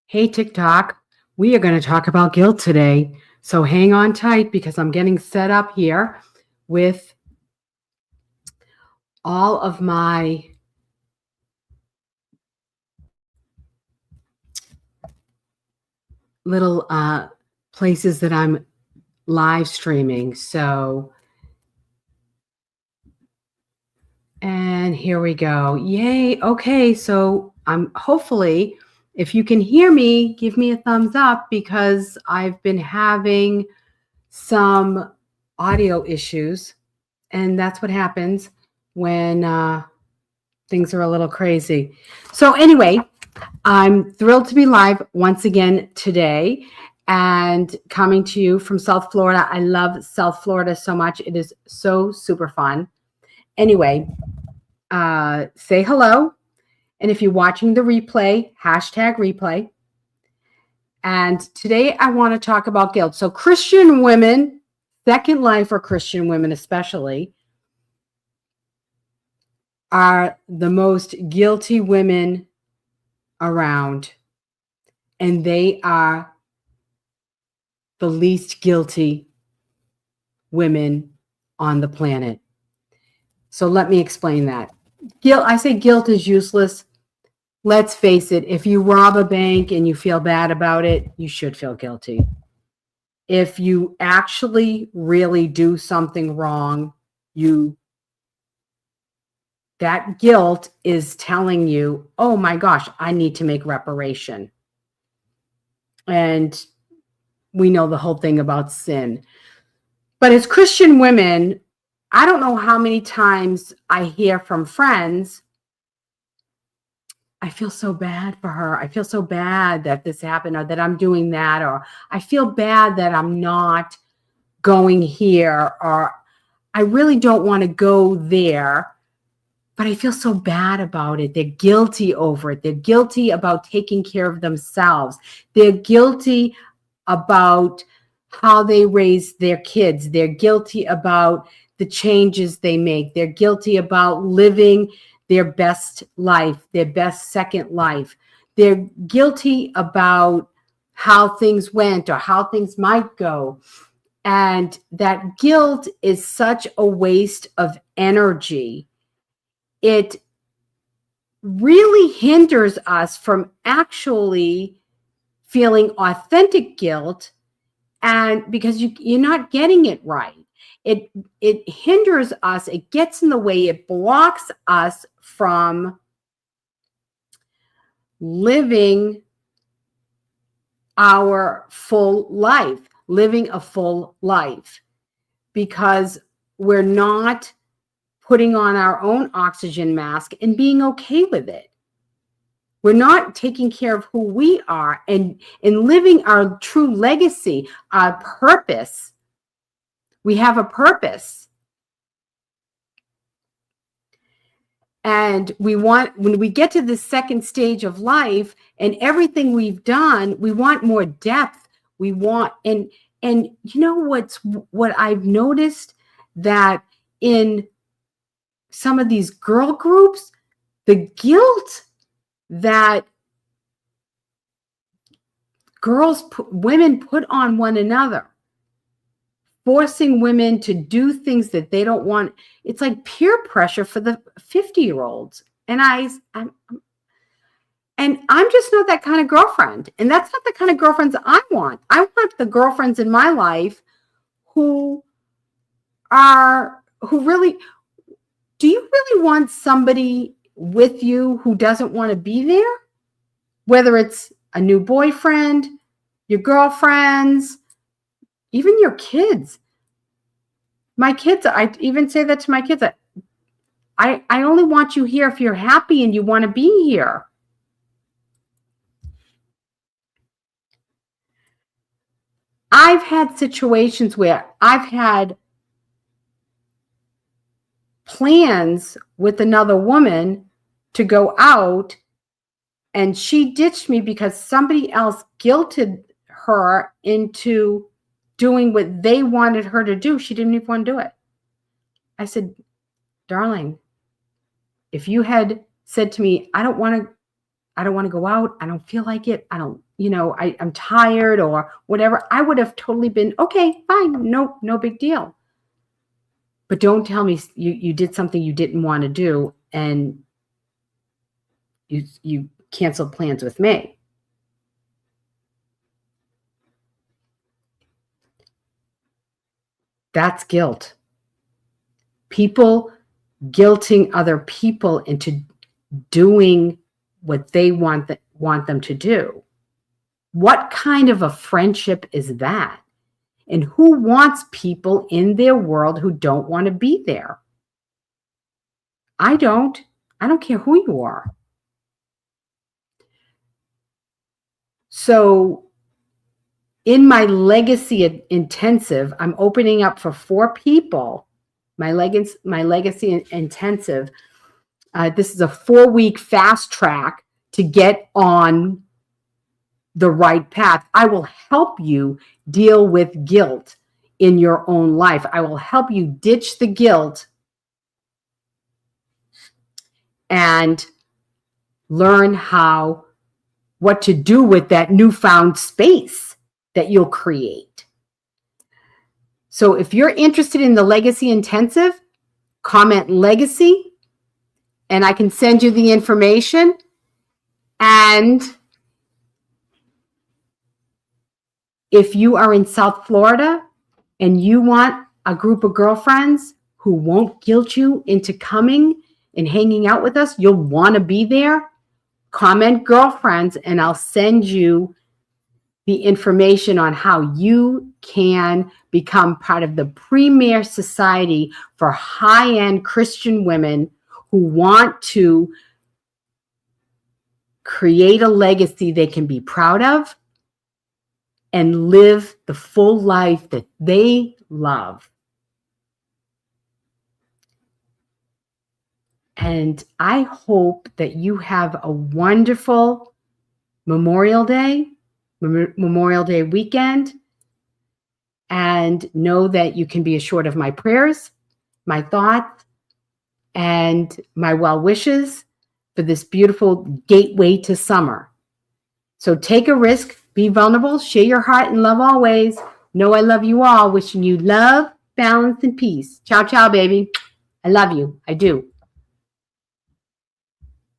Hey, TikTok, we are going to talk about guilt today. So hang on tight because I'm getting set up here with all of my little places that I'm live streaming. And here we go. Yay. Okay. So I'm hopefully, if you can hear me, give me a thumbs up because I've been having some audio issues. And that's what happens when things are a little crazy. So anyway, I'm thrilled to be live once again today and coming to you from South Florida. I love South Florida so much. It is so super fun. Anyway, say hello. And if you're watching the replay, hashtag replay. And today I want to talk about guilt. So Christian women, Second Life for Christian women especially, are the most guilty women around, and they are the least guilty women on the planet. So let me explain that. Guilt, I say guilt is useless. Let's face it, if you rob a bank and you feel bad about it, you should feel guilty. If you actually really do something wrong, that guilt is telling you, oh my gosh, I need to make reparation. And we know the whole thing about sin. But as Christian women, I don't know how many times I hear from friends, I feel so bad for her. I feel so bad that this happened or that I'm doing that, or I feel bad that I'm not going here, or I really don't want to go there, but I feel so bad about it. They're guilty over it. They're guilty about taking care of themselves. They're guilty about how they raise their kids. They're guilty about the changes they make. They're guilty about living their best life, their best second life. They're guilty about how things went or how things might go. And that guilt is such a waste of energy. It really hinders us from actually feeling authentic guilt, and because you're not getting it right. It hinders us, it gets in the way, it blocks us from living our full life, living a full life, because we're not putting on our own oxygen mask and being okay with it. We're not taking care of who we are and living our true legacy, our purpose. We have a purpose. And we want, when we get to the second stage of life and everything we've done, we want more depth. We want, and you know what I've noticed, that in some of these girl groups, the guilt that women put on one another, forcing women to do things that they don't want. It's like peer pressure for the 50-year-olds. And I'm just not that kind of girlfriend. And that's not the kind of girlfriends I want. I want the girlfriends in my life who really, do you really want somebody with you who doesn't want to be there? Whether it's a new boyfriend, your girlfriends, even your kids. My kids, I even say that to my kids. I only want you here if you're happy and you want to be here. I've had situations where I've had plans with another woman to go out, and she ditched me because somebody else guilted her into doing what they wanted her to do. She didn't even want to do it. I said, darling, if you had said to me, I don't want to go out, I don't feel like it, I don't I'm tired or whatever, I would have totally been, okay, fine. No big deal. But don't tell me you did something you didn't want to do and you canceled plans with me. That's guilt. People guilting other people into doing what they want them to do. What kind of a friendship is that? And who wants people in their world who don't want to be there? I don't care who you are. So in my legacy intensive, I'm opening up for 4 people. My legacy intensive. This is a 4-week fast track to get on the right path. I will help you deal with guilt in your own life. I will help you ditch the guilt and learn what to do with that newfound space that you'll create. So if you're interested in the Legacy Intensive, comment legacy and I can send you the information. And if you are in South Florida and you want a group of girlfriends who won't guilt you into coming and hanging out with us, you'll want to be there, comment girlfriends and I'll send you the information on how you can become part of the premier society for high-end Christian women who want to create a legacy they can be proud of and live the full life that they love. And I hope that you have a wonderful Memorial Day weekend, and know that you can be assured of my prayers, my thoughts, and my well wishes for this beautiful gateway to summer. So take a risk, be vulnerable, share your heart and love always. Know I love you all. Wishing you love, balance, and peace. Ciao, ciao, baby. I love you. I do.